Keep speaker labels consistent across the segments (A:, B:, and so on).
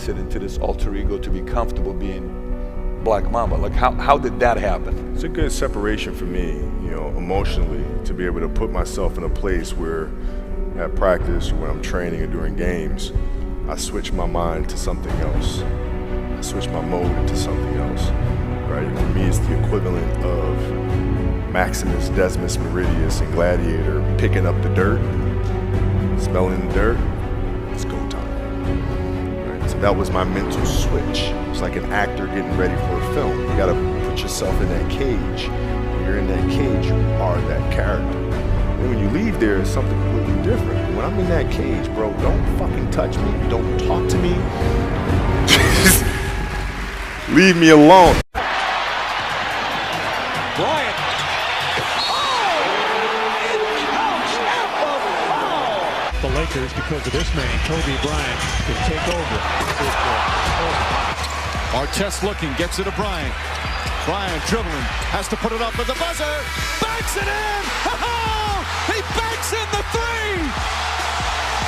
A: sacrifice it into this alter ego to be comfortable being Black Mamba? Like, how did that happen?
B: It's a good separation for me, you know, emotionally, to be able to put myself in a place where at practice, when I'm training or during games, I switch my mind to something else. I switch my mode into something else, right? For me, it's the equivalent of Maximus Decimus Meridius in Gladiator picking up the dirt, smelling the dirt. It's go time. Right? So that was my mental switch. It's like an actor getting ready for a film. You gotta put yourself in that cage. When you're in that cage, you are that character. And when you leave there, it's something completely different. When I'm in that cage, bro, don't fucking touch me. Don't talk to me. Just leave me alone.
C: Bryant. The Lakers, because of this man, Kobe Bryant, can take over. Artest looking, gets it to Bryant. Bryant dribbling, has to put it up with the buzzer. Banks it in! Oh, he banks in the three!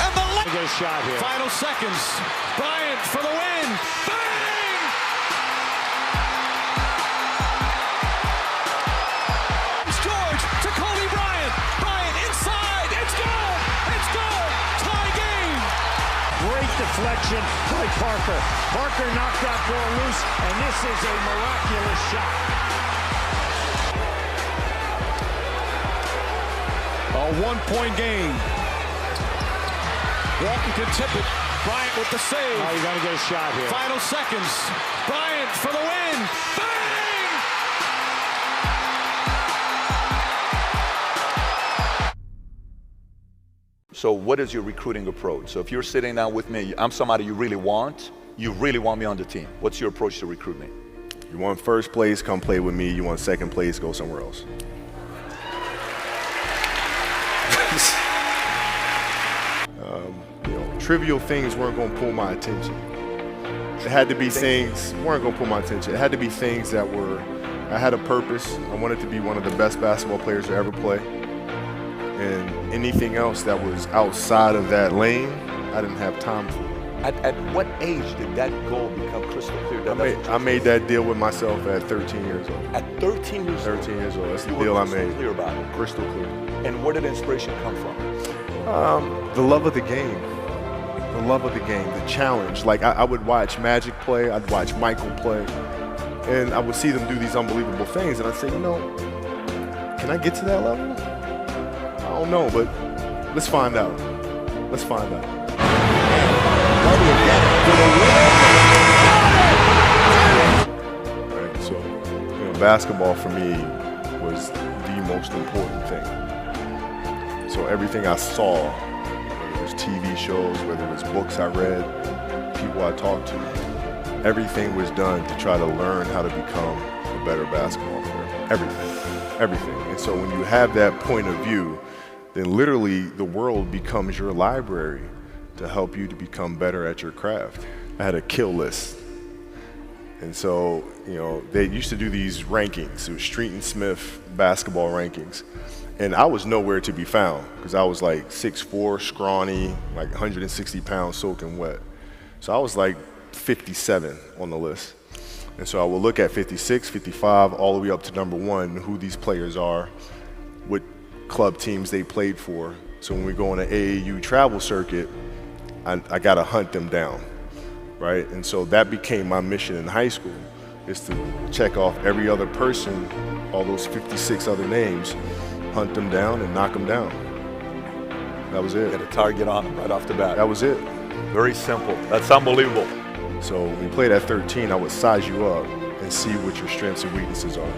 C: And the Lakers shot here. Final seconds. Bryant for the win. Bang! It's George to Kobe Bryant. Bryant inside. It's good. It's good. Tie game.
D: Great deflection by Parker. Parker knocked that ball loose, and this is a miraculous shot.
C: A one-point game. Walton can tip it. Bryant with the save.
D: Oh, you're going to get a shot here.
C: Final seconds. Bryant for the win. Bang!
A: So what is your recruiting approach? So if you're sitting down with me, I'm somebody you really want me on the team. What's your approach to recruitment?
B: You want first place, come play with me. You want second place, go somewhere else. Trivial things weren't going to pull my attention. It had to be things weren't going to pull my attention. It had to be things that I had a purpose. I wanted to be one of the best basketball players to ever play. And anything else that was outside of that lane, I didn't have time for.
A: At what age did that goal become crystal clear?
B: I made that deal with myself at 13 years old.
A: At 13 years old?
B: 13 years old. That's the deal I made.
A: Clear about it.
B: Crystal clear.
A: And where did inspiration come from?
B: The love of the game. The love of the game, the challenge. Like I would watch Magic play, I'd watch Michael play, and I would see them do these unbelievable things, and I'd say, you know, can I get to that level? I don't know, but let's find out. Let's find out. Right, so, you know, basketball for me was the most important thing. So everything I saw, TV shows, whether it was books I read, people I talked to, everything was done to try to learn how to become a better basketball player. Everything. And so when you have that point of view, then literally the world becomes your library to help you to become better at your craft. I had a kill list. And so, you know, they used to do these rankings. It was Street and Smith basketball rankings. And I was nowhere to be found because I was like 6'4", scrawny, like 160 pounds soaking wet. So I was like 57 on the list. And so I would look at 56, 55, all the way up to number 1, who these players are, what club teams they played for. So when we go on an AAU travel circuit, I got to hunt them down, right? And so that became my mission in high school, is to check off every other person, all those 56 other names, hunt them down and knock them down. That was it.
A: Get a target on them right off the bat.
B: That was it.
A: Very simple. That's unbelievable.
B: So when you played at 13, I would size you up and see what your strengths and weaknesses are.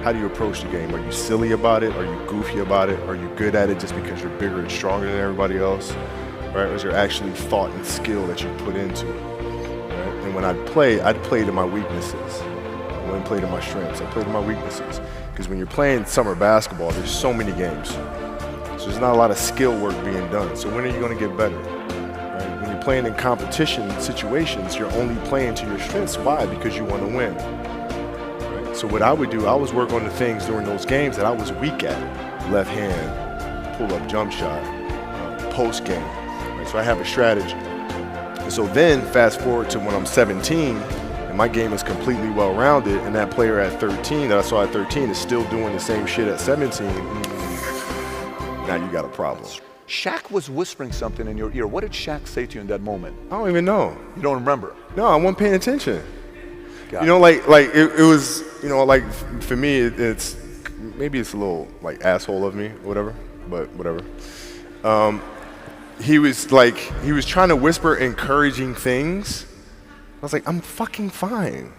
B: How do you approach the game? Are you silly about it? Are you goofy about it? Are you good at it just because you're bigger and stronger than everybody else? Right? Or is there actually thought and skill that you put into it? Right? And when I'd play to my weaknesses. I wouldn't play to my strengths. I played to my weaknesses. Because when you're playing summer basketball, there's so many games. So there's not a lot of skill work being done. So when are you going to get better? Right? When you're playing in competition situations, you're only playing to your strengths. Why? Because you want to win. Right? So what I would do, I was work on the things during those games that I was weak at. Left hand, pull-up jump shot, post game. Right? So I have a strategy. And so then fast forward to when I'm 17 and my game is completely well-rounded, and that player at 13 that I saw at 13 is still doing the same shit at 17, now you got a problem.
A: Shaq was whispering something in your ear. What did Shaq say to you in that moment?
B: I don't even know.
A: You don't remember?
B: No, I wasn't paying attention.
A: Got
B: You know, like it was, you know, like for me, it's maybe it's a little like asshole of me or whatever, but whatever. He was trying to whisper encouraging things. I was like, I'm fucking fine.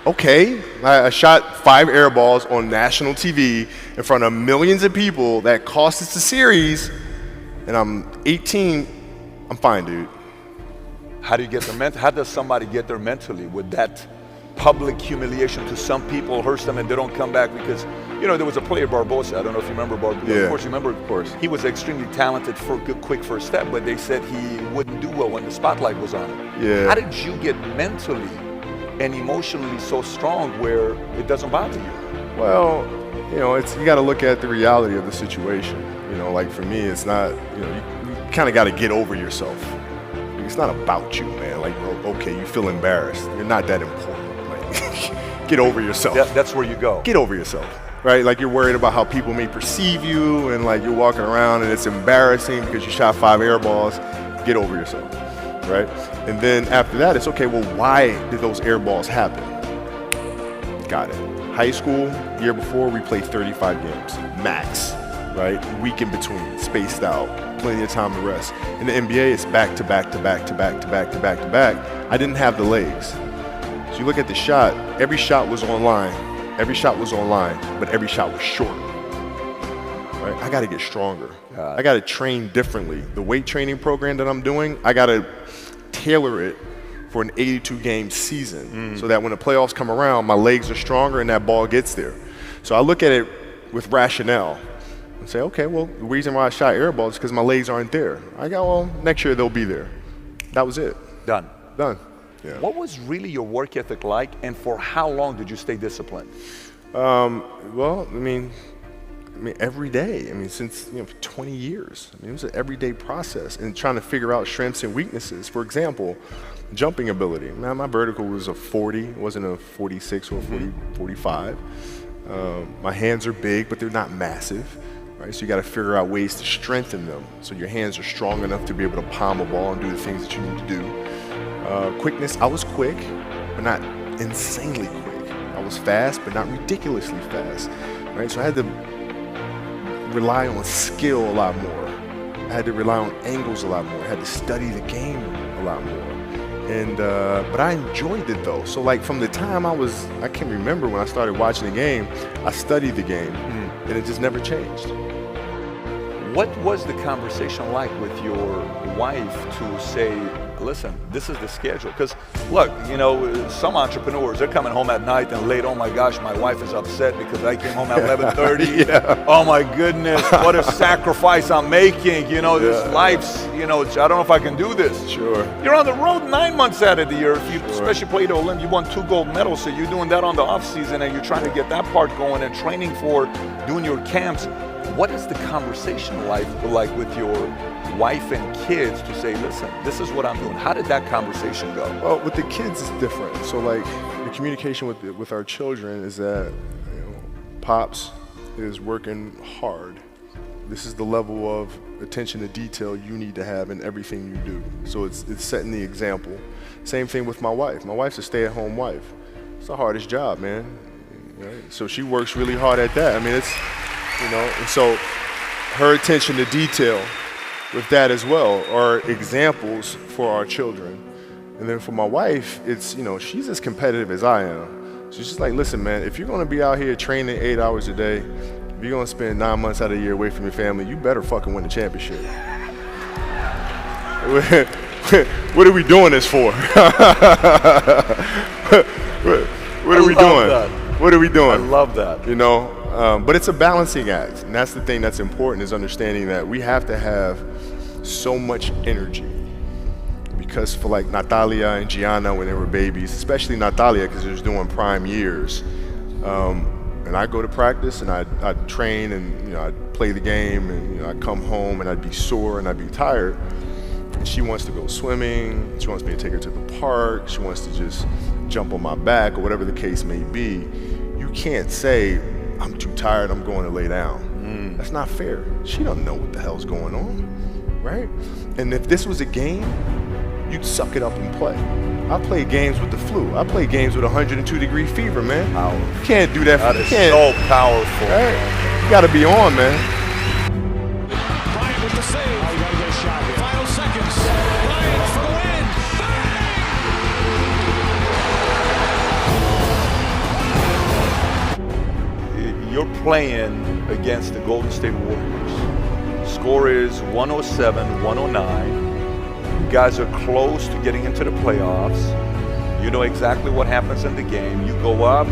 B: Okay, I shot 5 air balls on national TV in front of millions of people that cost us the series, and I'm 18. I'm fine, dude.
A: How do you get their how does somebody get there mentally with that public humiliation? To some people hurts them and they don't come back because, you know, there was a player, Barbosa. I don't know if you remember Barbosa.
B: Yeah.
A: Of course you remember.
B: Of course.
A: He was extremely talented for a good, quick first step, but they said he wouldn't do well when the spotlight was on him.
B: Yeah.
A: How did you get mentally and emotionally so strong where it doesn't bother you?
B: Well, you know, you got to look at the reality of the situation. You know, like for me, it's not, you know, you kind of got to get over yourself. It's not about you, man. Like, okay, you feel embarrassed. You're not that important. Like, get over yourself.
A: That's where you go.
B: Get over yourself, right? Like you're worried about how people may perceive you, and like you're walking around and it's embarrassing because you shot 5 air balls. Get over yourself, right? And then after that, it's okay, well, why did those air balls happen? Got it. High school, year before, we played 35 games, max, right? Week in between, spaced out, plenty of time to rest. In the NBA, it's back to back to back to back to back to back to back. I didn't have the legs. So you look at the shot, every shot was online. Every shot was online, but every shot was short. Right? I got to get stronger. I got to train differently. The weight training program that I'm doing, I got to tailor it for an 82-game season so that when the playoffs come around, my legs are stronger and that ball gets there. So I look at it with rationale and say, okay, well, the reason why I shot air balls is because my legs aren't there. I go, well, next year they'll be there. That was it.
A: Done.
B: Yeah.
A: What was really your work ethic like, and for how long did you stay disciplined?
B: Well, I mean, every day. I mean, since, for 20 years. I mean, it was an everyday process and trying to figure out strengths and weaknesses. For example, jumping ability. Now, my vertical was a 40, it wasn't a 46 or a 45. My hands are big, but they're not massive, right? So you got to figure out ways to strengthen them so your hands are strong enough to be able to palm a ball and do the things that you need to do. Quickness, I was quick, but not insanely quick. I was fast, but not ridiculously fast, right? So I had to rely on skill a lot more. I had to rely on angles a lot more. I had to study the game a lot more. And but I enjoyed it though. So like from the time I can remember when I started watching the game, I studied the game, and it just never changed.
A: What was the conversation like with your wife to say, listen, this is the schedule? Because look, some entrepreneurs, they're coming home at night and late, oh my gosh, my wife is upset because I came home at 11:30.
B: Yeah.
A: Oh my goodness, what a sacrifice I'm making. This life's, I don't know if I can do this.
B: Sure.
A: You're on the road 9 months out of the year. If you especially played Olympic, you won 2 gold medals, so you're doing that on the off season and you're trying to get that part going and training for doing your camps. What is the conversation like with your wife and kids to say, listen, this is what I'm doing? How did that conversation go?
B: Well, with the kids, it's different. So like the communication with our children is that, Pops is working hard. This is the level of attention to detail you need to have in everything you do. So it's setting the example. Same thing with my wife. My wife's a stay-at-home wife. It's the hardest job, man. Right? So she works really hard at that. I mean, it's, and so her attention to detail with that as well are examples for our children. And then for my wife, it's, she's as competitive as I am. So she's just like, listen, man, if you're going to be out here training 8 hours a day, if you're going to spend 9 months out of the year away from your family, you better fucking win the championship. What are we doing this for? What are we doing? What are we doing?
A: I love that.
B: But it's a balancing act, and that's the thing that's important, is understanding that we have to have so much energy. Because for like Natalia and Gianna when they were babies, especially Natalia because she was doing prime years, and I go to practice and I'd train and I'd play the game and I'd come home and I'd be sore and I'd be tired. And she wants to go swimming, she wants me to take her to the park, she wants to just jump on my back or whatever the case may be, you can't say, I'm too tired, I'm going to lay down. That's not fair. She doesn't know what the hell's going on, right? And if this was a game, you'd suck it up and play. I play games with the flu. I play games with 102-degree fever, man. You can't do that.
A: That is so powerful.
B: Right? You gotta be on, man.
C: Bryant with the save. Oh, you gotta get a shot here. Final seconds. Bryant for the win.
A: You're playing against the Golden State Warriors. Score is 107-109. You guys are close to getting into the playoffs. You know exactly what happens in the game. You go up,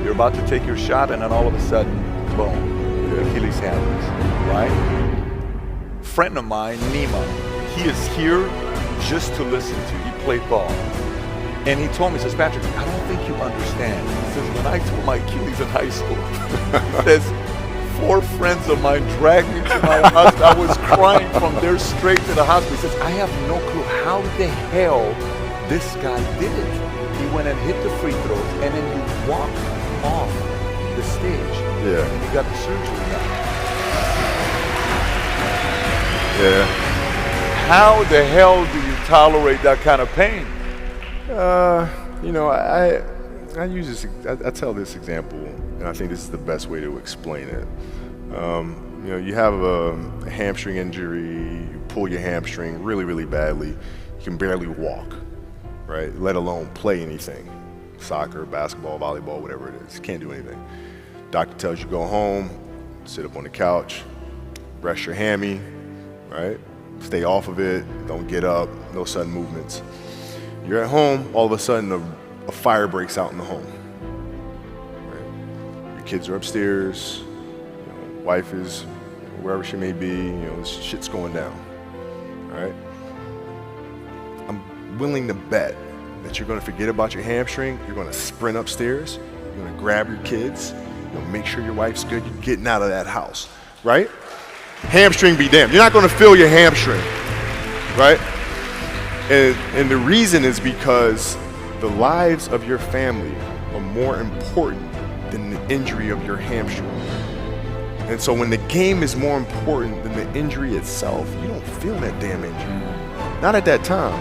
A: you're about to take your shot, and then all of a sudden, boom, the Achilles happens, right? Friend of mine, Nima, he is here just to listen to. He played ball. And he told me, he says, Patrick, I don't think you understand. He says, when I tore my Achilles in high school, he says, 4 friends of mine dragged me to my house. I was crying from there straight to the hospital. He says, I have no clue how the hell this guy did it. He went and hit the free throws, and then you walked off the stage.
B: Yeah.
A: And you got the surgery done.
B: Yeah.
A: How the hell do you tolerate that kind of pain?
B: You know, I use this. I tell this example, and I think this is the best way to explain it. You know, you have a hamstring injury, you pull your hamstring really, really badly. You can barely walk, right? Let alone play anything, soccer, basketball, volleyball, whatever it is. You can't do anything. Doctor tells you go home, sit up on the couch, rest your hammy, right? Stay off of it. Don't get up. No sudden movements. You're at home, all of a sudden a fire breaks out in the home. Right? Your kids are upstairs, you know, wife is wherever she may be, you know, shit's going down. Right? I'm willing to bet that you're gonna forget about your hamstring, you're gonna sprint upstairs, you're gonna grab your kids, you know, make sure your wife's good, you're getting out of that house, right? Hamstring be damned. You're not gonna feel your hamstring, right? And the reason is because the lives of your family are more important than the injury of your hamstring. And so when the game is more important than the injury itself, you don't feel that damn injury. Not at that time.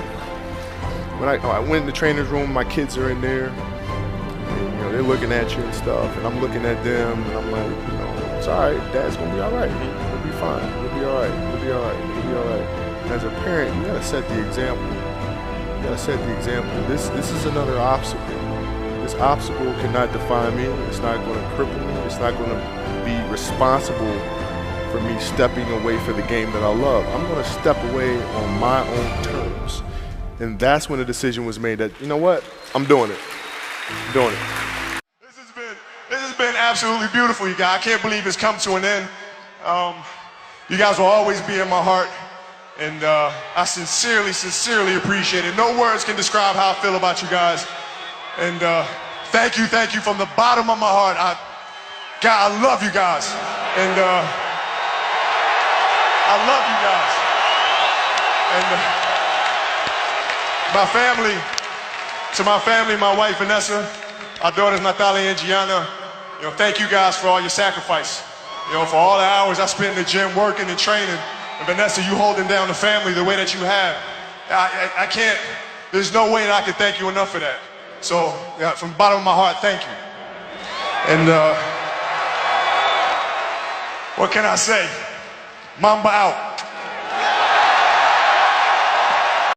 B: When I went in the trainer's room, my kids are in there, and, you know, they're looking at you and stuff, and I'm looking at them, and I'm like, you know, it's all right, Dad's gonna be all right. He'll be fine. He'll be all right. He'll be all right. He'll be all right. As a parent, you gotta set the example. You gotta set the example. This is another obstacle. This obstacle cannot define me. It's not gonna cripple me. It's not gonna be responsible for me stepping away for the game that I love. I'm gonna step away on my own terms. And that's when the decision was made that, you know what? I'm doing it. I'm doing it.
E: This has been absolutely beautiful, you guys. I can't believe it's come to an end. You guys will always be in my heart. And I sincerely appreciate it. No words can describe how I feel about you guys. And thank you from the bottom of my heart. God, I love you guys. And I love you guys. And to my family, my wife Vanessa, our daughters Natalia and Gianna, you know, thank you guys for all your sacrifice. You know, for all the hours I spent in the gym working and training. And Vanessa, you holding down the family the way that you have. I can't, there's no way that I can thank you enough for that. So, yeah, from the bottom of my heart, thank you. And what can I say? Mamba out.